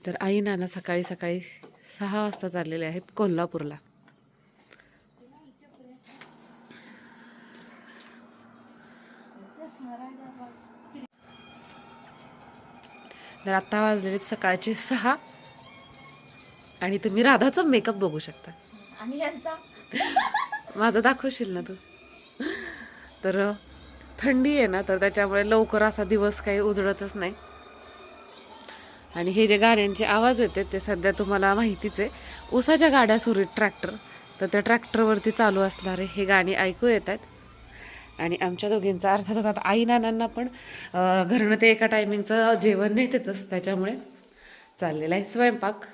तर आई नाना सकाळी सकाळी 6 वाजता चाललेले आहेत कोल्हापूरला. तर आता वाजलेले सकाळचे 6 आणि तुम्ही राधाचा मेकअप बघू शकता. आणि यांचा माझं दाखवशील ना तू? तर थंडी आहे ना, तर त्याच्यामुळे लवकर असा दिवस काही उजळतच नाही. आणि हे जे गाड्यांचे आवाज येते ते सध्या तुम्हाला माहितीच आहे, ऊसाच्या गाड्या सुरू आहेत, ट्रॅक्टर. तर त्या ट्रॅक्टरवरती चालू असणारे हे गाणी ऐकू येतात. आणि आमच्या दोघींचा अर्थातच आता आई नानांना पण घरनं ते एका टायमिंगचं जेवण नेतेतच, त्याच्यामुळे चाललेला आहे स्वयंपाक.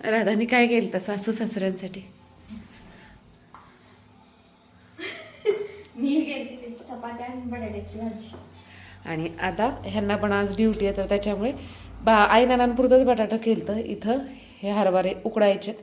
राधानी काय केलं तर सासू सासऱ्यांसाठी? मी गेली चपात्या आणि बटाट्याची भाजी. आणि आता ह्यांना पण आज ड्युटी आहे, तर त्याच्यामुळे आई नानांपुरतंच बटाटा केलं. इथं हे हरभरे उकडायचेत,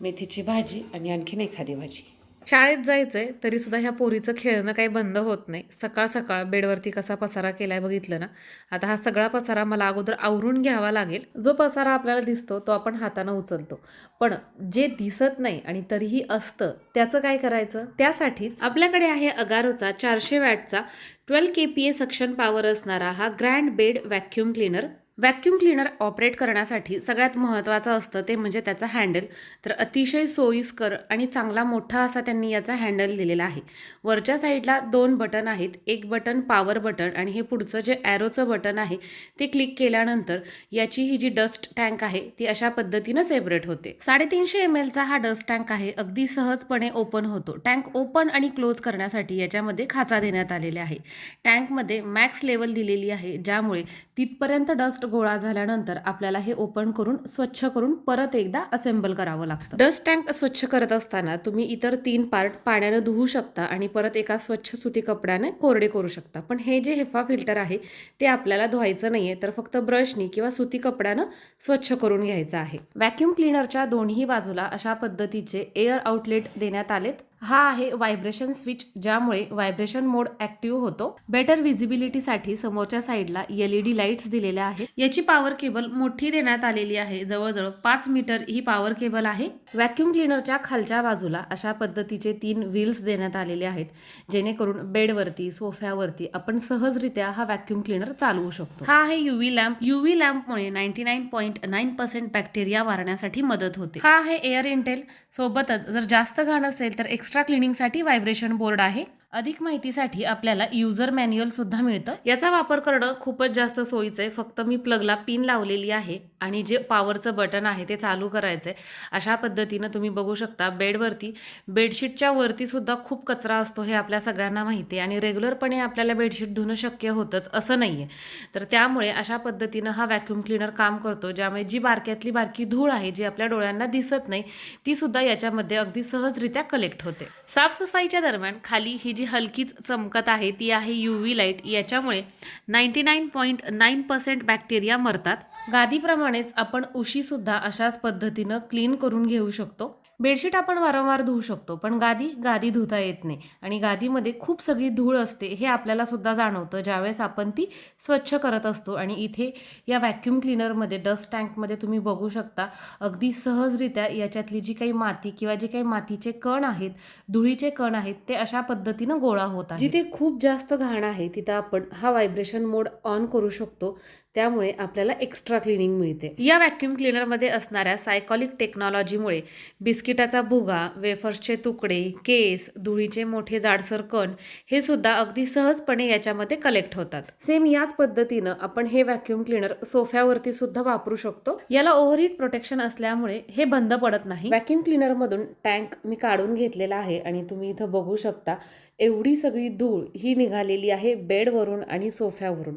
मेथीची भाजी आणि आणखीन एखादी भाजी. शाळेत जायचंय तरी सुद्धा ह्या पोरीचं खेळणं काही बंद होत नाही. सकाळ सकाळ बेडवरती कसा पसारा केलाय बघितलं ना. आता हा सगळा पसारा मला अगोदर आवरून घ्यावा लागेल. जो पसारा आपल्याला दिसतो तो आपण हातानं उचलतो, पण जे दिसत नाही आणि तरीही असतं त्याचं काय करायचं? त्यासाठीच आपल्याकडे आहे अगारोचा 400 वॅटचा 12 kPa सक्शन पॉवर असणारा हा grand bed vacuum cleaner. Vacuum cleaner operate करण्यासाठी सगळ्यात महत्त्वाचं असतं ते म्हणजे त्याचा हँडल. तर अतिशय सोयीस्कर आणि चांगला मोठा असा त्यांनी याचा हँडल दिलेला आहे. वरच्या साईडला 2 बटन आहेत. एक बटन पॉवर बटन आणि हे पुढचं जे ॲरोचं बटन आहे ते क्लिक केल्यानंतर याची ही जी डस्ट टँक आहे ती अशा पद्धतीनं सेपरेट होते. 350 ml चा हा डस्ट टँक आहे. अगदी सहजपणे ओपन होतो. टँक ओपन आणि क्लोज करण्यासाठी याच्यामध्ये खाचा देण्यात आलेले आहे. टँकमध्ये मॅक्स लेवल दिलेली आहे, ज्यामुळे तिथपर्यंत डस्ट गोळा झाल्यानंतर आपल्याला हे ओपन करून स्वच्छ करून परत एकदा असेंबल करावं लागतं. डस्ट टँक स्वच्छ करत असताना तुम्ही इतर 3 पार्ट पाण्यानं धुवू शकता आणि परत एका स्वच्छ सुती कपड्याने कोरडे करू शकता. पण हे जे हेफा फिल्टर आहे ते आपल्याला धुवायचं नाहीये, तर फक्त ब्रशनी किंवा सुती कपड्यानं स्वच्छ करून घ्यायचं आहे. व्हॅक्यूम क्लीनरच्या दोन्ही बाजूला अशा पद्धतीचे एअर आउटलेट देण्यात आलेत. हा आहे व्हायब्रेशन स्विच, ज्यामुळे व्हायब्रेशन मोड ऍक्टिव्ह होतो. बेटर व्हिजिबिलिटीसाठी समोरच्या साईडला LED लाईट्स दिलेल्या आहेत. याची पॉवर केबल मोठी देण्यात आलेली आहे. जवळजवळ 5 मीटर ही पॉवर केबल आहे. व्हॅक्यूम क्लीनरच्या खालच्या बाजूला अशा पद्धतीचे 3 व्हील्स देण्यात आलेले आहेत, जेणेकरून बेडवरती सोफ्यावरती आपण सहजरित्या हा व्हॅक्यूम क्लीनर चालवू शकतो. हा आहे UV लॅम्प. UV लॅम्पमुळे 99.9% बॅक्टेरिया मारण्यासाठी मदत होते. हा आहे एअर इंटेल. सोबतच जर जास्त घाण असेल तर एक्स्ट्रा क्लिनिंगसाठी व्हायब्रेशन बोर्ड आहे. अधिक माहितीसाठी आपल्याला युजर मॅन्युअल सुद्धा मिळतं. याचा वापर करणं खूपच जास्त सोयीचं आहे. फक्त मी प्लगला पिन लावलेली आहे आणि जे पॉवरचं बटन आहे ते चालू करायचं आहे. अशा पद्धतीनं तुम्ही बघू शकता. बेडवरती बेडशीटच्या वरती सुद्धा खूप कचरा असतो, हे आपल्या सगळ्यांना माहिती आहे. आणि रेग्युलरपणे आपल्याला बेडशीट धुणं शक्य होतंच असं नाही आहे. तर त्यामुळे अशा पद्धतीनं हा व्हॅक्यूम क्लीनर काम करतो, ज्यामुळे जी बारक्यातली बारकी धूळ आहे जी आपल्या डोळ्यांना दिसत नाही ती सुद्धा याच्यामध्ये अगदी सहजरित्या कलेक्ट होते. साफसफाईच्या दरम्यान खाली ही जी हलकीच चमकत आहे ती आहे UV लाईट. याच्यामुळे 99.9% बॅक्टेरिया मरतात. गादीप्रमाणेच आपण उशी सुद्धा अशाच पद्धतीनं क्लीन करून घेऊ शकतो. बेडशीट आपण वारंवार धुवू शकतो, पण गादी धुता येत नाही आणि गादीमध्ये खूप सगळी धूळ असते, हे आपल्याला सुद्धा जाणवतं ज्यावेळेस आपण ती स्वच्छ करत असतो. आणि इथे या व्हॅक्यूम क्लीनरमध्ये डस्ट टँकमध्ये तुम्ही बघू शकता अगदी सहजरित्या याच्यातली जी काही माती किंवा जे काही मातीचे कण आहेत, धुळीचे कण आहेत, ते अशा पद्धतीनं गोळा होत आहेत. जिथे खूप जास्त घाण आहे तिथं आपण हा व्हायब्रेशन मोड ऑन करू शकतो, त्यामुळे आपल्याला एक्स्ट्रा क्लिनिंग मिळते. या व्हॅक्यूम क्लीनरमध्ये असणाऱ्या सायकॉलिक टेक्नॉलॉजीमुळे बिस्किटाचा भुगा, वेफर्सचे तुकडे, केस, धुळीचे मोठे जाडसर कण हे सुद्धा अगदी सहजपणे याच्यामध्ये कलेक्ट होतात. सेम याच पद्धतीनं आपण हे व्हॅक्यूम क्लीनर सोफ्यावरती सुद्धा वापरू शकतो. याला ओव्हरहीट प्रोटेक्शन असल्यामुळे हे बंद पडत नाही. व्हॅक्यूम क्लीनर मधून टँक मी काढून घेतलेला आहे आणि तुम्ही इथं बघू शकता एवढी सगळी धूळ ही निघालेली आहे बेडवरून आणि सोफ्यावरून,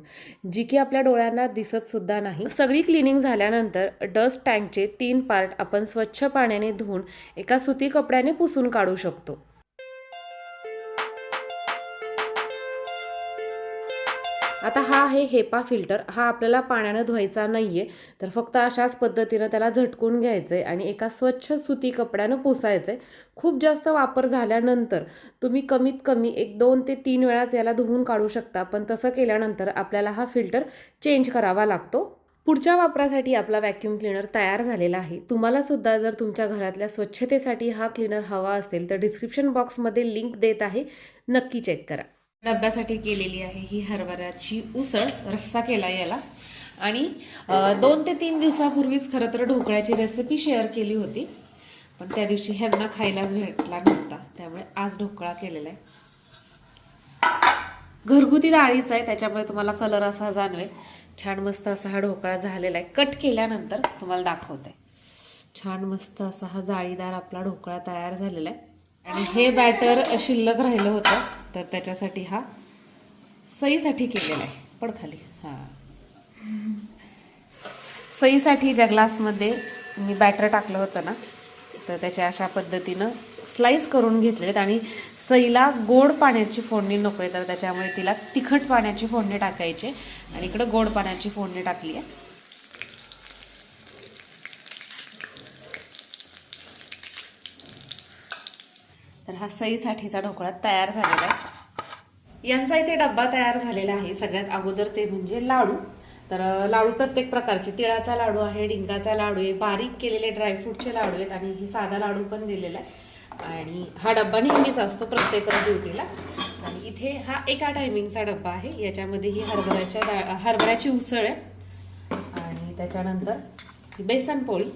जी की आपल्या डोळ्यांना दिसत सुद्धा नाही. सगळी क्लिनिंग झाल्यानंतर डस्ट टँकचे 3 पार्ट आपण स्वच्छ पाण्याने धुवून एका सुती कपड्याने पुसून काढू शकतो. आता हा आहे हेपा फिल्टर. हा आपल्याला पाण्यानं धुवायचा नाहीये, तर फक्त अशाच पद्धतीनं त्याला झटकून घ्यायचंय आणि एका स्वच्छ सुती कपड्यानं पुसायचंय. खूप जास्त वापर झाल्यानंतर तुम्ही कमीत कमी 2 ते 3 वेळाच याला धुवून काढू शकता, पण तसं केल्यानंतर आपल्याला हा फिल्टर चेंज करावा लागतो. पुढच्या वापरासाठी आपला व्हॅक्यूम क्लीनर तयार झालेला आहे. तुम्हाला सुद्धा जर तुमच्या घरातल्या स्वच्छतेसाठी हा क्लीनर हवा असेल तर डिस्क्रिप्शन बॉक्समध्ये लिंक देत आहे, नक्की चेक करा. डब्यासाठी केलेली आहे ही हरभऱ्याची उसळ, रस्सा केला याला. आणि 2 ते 3 दिवसापूर्वीच खरं तर ढोकळ्याची रेसिपी शेअर केली होती, पण त्या दिवशी ह्यांना खायलाच भेटला नव्हता, त्यामुळे आज ढोकळा केलेला आहे. घरगुती डाळीचा आहे त्याच्यामुळे तुम्हाला कलर असा जाणवेल. छान मस्त असा हा ढोकळा झालेला आहे. कट केल्यानंतर तुम्हाला दाखवते. छान मस्त असा हा जाळीदार आपला ढोकळा तयार झालेला आहे. आणि हे बॅटर शिल्लक राहिलं होतं तर त्याच्यासाठी हा सईसाठी केलेला आहे. पड खाली. हां, सईसाठी ज्या ग्लासमध्ये मी बॅटर टाकलं होतं ना, तर त्याच्या अशा पद्धतीनं स्लाईस करून घेतलेत. आणि सईला गोड पाण्याची फोडणी नको आहे, तर त्याच्यामुळे तिला तिखट पाण्याची फोडणी टाकायची आणि इकडं गोड पाण्याची फोडणी टाकली आहे. तर हा सईसाठीचा ढोकळा तयार झालेला आहे. यांचा इथे डब्बा तयार झालेला आहे. सगळ्यात अगोदर ते म्हणजे लाडू. तर लाडू प्रत्येक प्रकारचे, तिळाचा लाडू आहे, डिंकाचा लाडू आहे, बारीक केलेले ड्रायफ्रूटचे लाडू आहेत आणि हे साधा लाडू पण दिलेला आहे. आणि हा डब्बा नेहमीच असतो प्रत्येक ड्युटीला. आणि इथे हा एका टायमिंगचा डब्बा आहे. याच्यामध्ये ही हरभऱ्याची उसळ आहे आणि त्याच्यानंतर ही बेसन पोळी.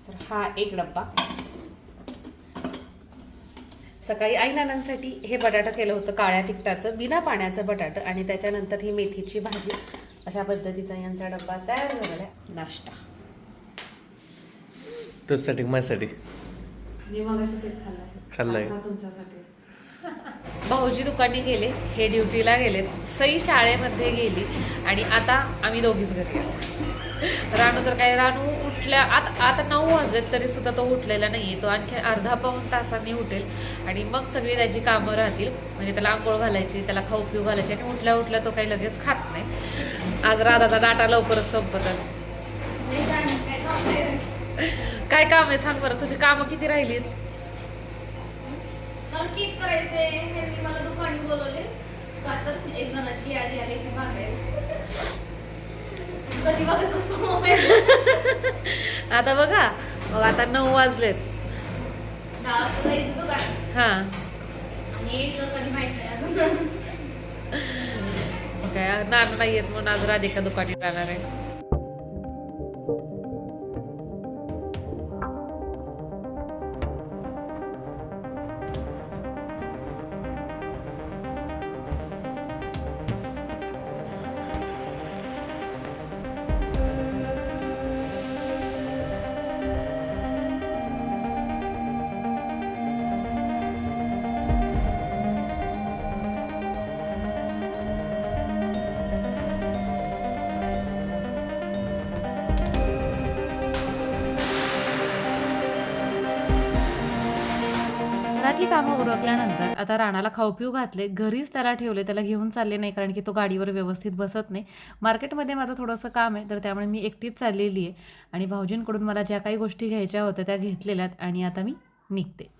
तर हा एक डब्बा. सकाळी आई नानांसाठी हे बटाटा केलं होतं काळ्या तिखटाचं बिना पाण्याचं बटाटा, आणि त्याच्यानंतर ही मेथीची भाजी. अशा पद्धतीचा यांचा डब्बा तयार झालेला आहे. नाश्ता तुझ्यासाठी माझ्यासाठी मी मगाशीच खाल्लाय. तुमच्यासाठी. भाऊजी दुकानी गेले, हे ड्युटीला गेलेत, सई शाळेमध्ये गेली आणि आता आम्ही दोघीच घरी आलो. रानू तर काय, रानू उठल्या आता 9 वाजलेत तरी सुद्धा तो उठलेला नाहीये. तो आणखी अर्धा-पाऊण तासांनी उठेल आणि मग सगळी त्याची कामं राहतील. म्हणजे त्याला आंघोळ घालायची, त्याला खाऊ पिऊ घालायची, आणि उठल्या उठल्या तो काही लगेच खात नाही. आज राधाचा डाटा लवकरच संपत आला. काय काम आहे सांग बरं, तुझी कामं किती राहिलीत? मला केक करायचे, ह्यांनी मला दुकानी बोलवले का तर एक जणाची यादी आली ती मागायला. कधी बघत असतो मोबाईल. आता बघा, मग आता 9 वाजलेत. 10 वाजता जायचं दुकान. हा, आणि यायचं कधी माहित नाही अजून. मग काय नाना नाही येत म्हणून आज राधिका दुकानी जाणार आहे. घरातली कामं उरकल्यानंतर आता राणाला खाऊ पिऊ घातले, घरीच त्याला ठेवले, त्याला घेऊन चालले नाही कारण की तो गाडीवर व्यवस्थित बसत नाही. मार्केटमध्ये माझं थोडंसं काम आहे तर त्यामुळे मी एकटीच चाललेली आहे आणि भाऊजींकडून मला ज्या काही गोष्टी घ्यायच्या होत्या त्या घेतलेल्यात आणि आता मी निघते.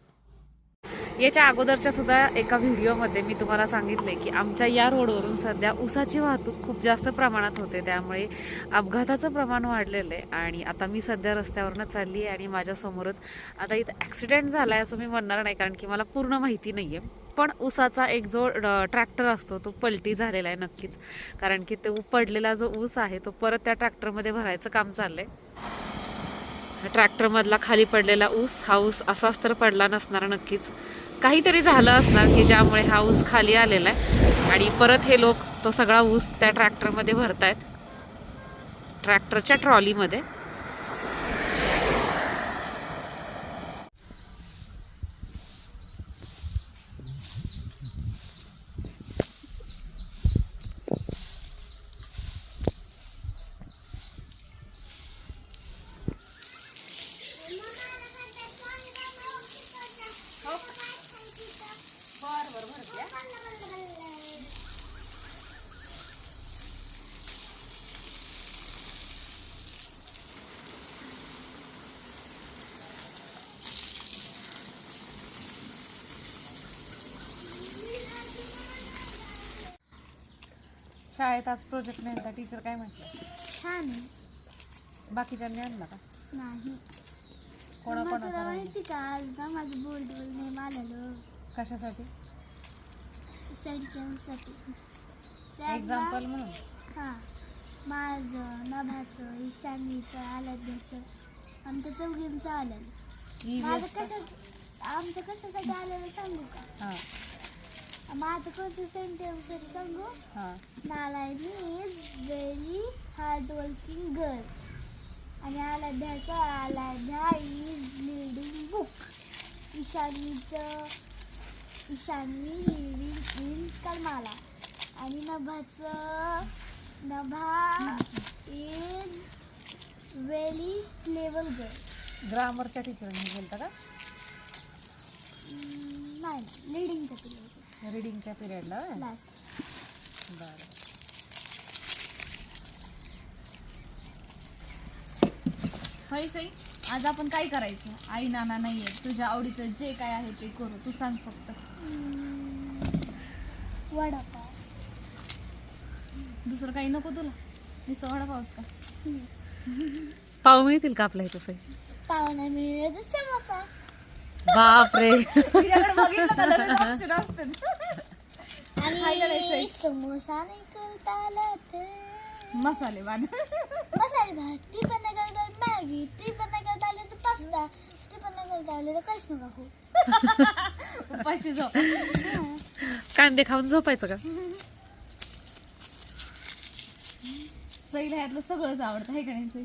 याच्या अगोदरच्या सुद्धा एका व्हिडिओमध्ये मी तुम्हाला सांगितले की आमच्या या रोडवरून सध्या ऊसाची वाहतूक खूप जास्त प्रमाणात होते, त्यामुळे अपघाताचं प्रमाण वाढलेलं आहे. आणि आता मी सध्या रस्त्यावरनं चालली आहे आणि माझ्यासमोरच आता इथं ॲक्सिडेंट झाला आहे असं मी म्हणणार नाही कारण की मला पूर्ण माहिती नाही आहे, पण ऊसाचा एक जो ट्रॅक्टर असतो तो पलटी झालेला आहे नक्कीच, कारण की तो पडलेला जो ऊस आहे तो परत त्या ट्रॅक्टरमध्ये भरायचं काम चाललं आहे. ट्रॅक्टरमधला खाली पडलेला ऊस, हा ऊस असाच तर पडला नसणार, नक्कीच काहीतरी झालं असणार की ज्यामुळे हा ऊस खाली आलेला आहे आणि परत हे लोक तो सगळा ऊस त्या ट्रॅक्टरमध्ये भरतायत, ट्रॅक्टरच्या ट्रॉलीमध्ये. शाळेत आज प्रोजेक्ट नाही होता, टीचर काय म्हटलं? छान आहे. बाकीच्यांनी आणला का? नाही कोणाकोणाचा तुला राहिला? माहिती का आज ना माझं बोर्डवर नेम आलेलं कशासाठी? सेंटेन्ससाठी. एक्झाम्पल म्हणून. हां माझं, नभाचं, ईशान्यचं, आलाद्याचं, आमच्या चौघींचं आलेलं. माझं आमचं कशासाठी आलेलं सांगू का? हां माझं कोणतं सेंटेन्ससाठी सांगू? हां Nalayani is very hard working girl. आणि Aaladhya is reading book. Ishanvi living in Karmala. आणि Nabha is very clever girl. ग्रामरच्या टीचरांनी गेलता का? नाही रीडिंगचं पिरियड रिडिंगच्या पिरियडला? लास्ट. बरं. होय सई, आज आपण काय करायचं? आई नाना नाहीये, तुझ्या आवडीचं जे काय आहे ते करू. तू सांग फक्त. वडापाव. दुसरं काही नको तुला? नुसतं वडापावच का? पाव मिळतील का आपल्या इथं? सही पाहुणा मिळेल तर समोसा. बापरे. तुझ्याकडे बघितलं का लगेच option असतात. खायला आणि द्यायचंय. समोसा नाही करता आला तर मसाले भात. मसाले भात. ती पण नाही करता आली मॅगी. ती पण नाही करता आली तर पास्ता. ती पण नाही करता आली तर काहीच नका खाऊ. उपाशी झोप. कांदे खाऊन झोपायचं का? सईला ह्यातलं सगळंच आवडतं आहे का नाही सई?